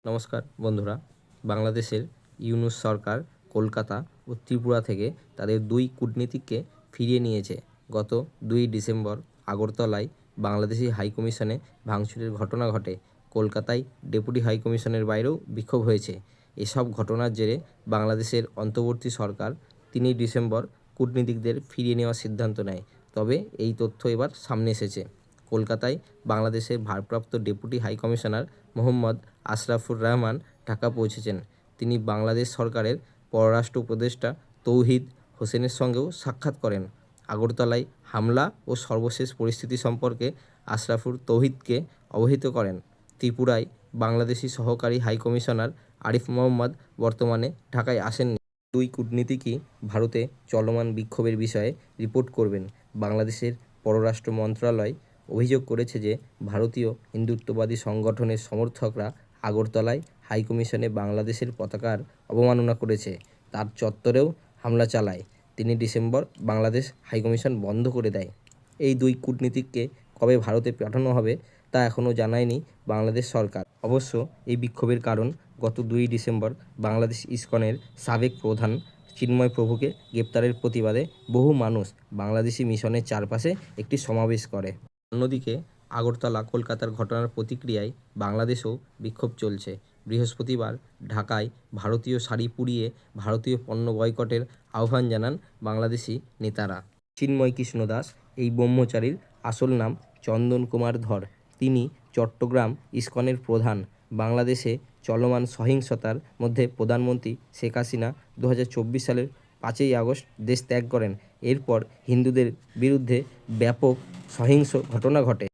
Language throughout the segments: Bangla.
নমস্কার বন্ধুরা, বাংলাদেশের ইউনূস সরকার কলকাতা ও ত্রিপুরা থেকে তাদের দুই কূটনীতিককে ফিরিয়ে নিয়েছে। গত 2 ডিসেম্বর আগরতলায় বাংলাদেশি হাইকমিশনে ভাঙচুরের ঘটনা ঘটে। কলকাতায় ডেপুটি হাইকমিশনের বাইরেও বিক্ষোভ হয়েছে। এসব ঘটনার জেরে বাংলাদেশের অন্তর্বর্তী সরকার 3 ডিসেম্বর কূটনীতিকদের ফিরিয়ে নেওয়ার সিদ্ধান্ত নেয়। তবে এই তথ্য এবার সামনে এসেছে। কলকাতায় বাংলাদেশের ভারপ্রাপ্ত ডেপুটি হাইকমিশনার মোহাম্মদ আশরাফুর রহমান ঢাকা পৌঁছেছেন। তিনি বাংলাদেশ সরকারের পররাষ্ট্র উপদেষ্টা তৌহিদ হোসেনের সঙ্গেও সাক্ষাৎ করেন। আগরতলায় হামলা ও সর্বশেষ পরিস্থিতি সম্পর্কে আশরাফুর তৌহিদকে অবহিত করেন। ত্রিপুরায় বাংলাদেশি সহকারী হাইকমিশনার আরিফ মোহাম্মদ বর্তমানে ঢাকায় আসেননি। দুই কূটনীতিকই ভারতে চলমান বিক্ষোভের বিষয়ে রিপোর্ট করবেন। বাংলাদেশের পররাষ্ট্র মন্ত্রণালয় অভিযোগ করেছে যে ভারতীয় হিন্দুত্ববাদী সংগঠনের সমর্থকরা আগরতলায় হাইকমিশনে বাংলাদেশের পতাকার অবমাননা করেছে। তার চত্বরেও হামলা চালায়। 3 ডিসেম্বর বাংলাদেশ হাইকমিশন বন্ধ করে দেয়। এই দুই কূটনীতিককে কবে ভারতে পাঠানো হবে তা এখনও জানায়নি বাংলাদেশ সরকার। অবশ্য এই বিক্ষোভের কারণ, গত 2 ডিসেম্বর বাংলাদেশ ইসকনের সাবেক প্রধান চিন্ময় প্রভুকে গ্রেপ্তারের প্রতিবাদে বহু মানুষ বাংলাদেশি মিশনের চারপাশে একটি সমাবেশ করে। অন্যদিকে আগরতলা কলকাতার ঘটনার প্রতিক্রিয়ায় বাংলাদেশেও বিক্ষোভ চলছে। বৃহস্পতিবার ঢাকায় ভারতীয় শাড়ি পুড়িয়ে ভারতীয় পণ্য বয়কটের আহ্বান জানান বাংলাদেশি নেতারা। চিন্ময় কৃষ্ণ দাস, এই ব্রহ্মচারীর আসল নাম চন্দন কুমার ধর। তিনি চট্টগ্রাম ইসকনের প্রধান। বাংলাদেশে চলমান সহিংসতার মধ্যে প্রধানমন্ত্রী শেখ হাসিনা 2024 সালের 5ই আগস্ট দেশ ত্যাগ করেন। এরপর হিন্দুদের বিরুদ্ধে ব্যাপক সহিংস ঘটনা ঘটে।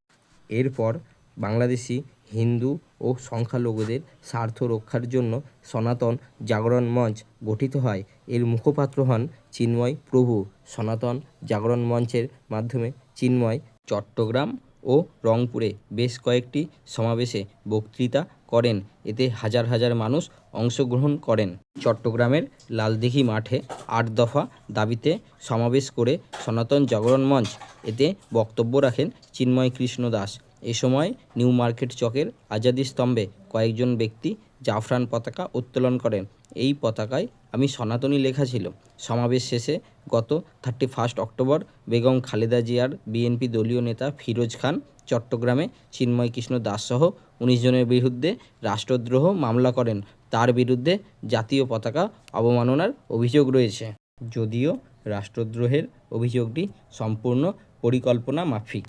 এরপর বাংলাদেশি হিন্দু ও সংখ্যালঘুদের স্বার্থ রক্ষার জন্য সনাতন জাগরণ মঞ্চ গঠিত হয়। এর মুখপাত্র হন চিন্ময় প্রভু। সনাতন জাগরণ মঞ্চের মাধ্যমে চিন্ময় চট্টগ্রাম ও রংপুরে বেশ কয়েকটি সমাবেশে বক্তৃতা করেন। এতে হাজার হাজার মানুষ অংশগ্রহণ করেন। চট্টগ্রামের লালদিঘি মাঠে 8 দফা দাবিতে সমাবেশ করে সনাতন জাগরণ মঞ্চ। এতে বক্তব্য রাখেন চিন্ময় কৃষ্ণ দাস। এ সময় নিউ মার্কেট চকের আজাদি স্তম্ভে কয়েকজন ব্যক্তি জাফরান পতাকা উত্তোলন করেন। এই পতাকায় আমি সনাতনী লেখা ছিল। সমাবেশ শেষে গত 31 অক্টোবর বেগম খালেদা জিয়ার বিএনপি দলীয় নেতা ফিরোজ খান চট্টগ্রামে চিন্ময় কৃষ্ণ দাসসহ 19 জনের বিরুদ্ধে রাষ্ট্রদ্রোহ মামলা করেন। তার বিরুদ্ধে জাতীয় পতাকা অবমাননার অভিযোগ রয়েছে। যদিও রাষ্ট্রদ্রোহের অভিযোগটি সম্পূর্ণ পরিকল্পনা মাফিক।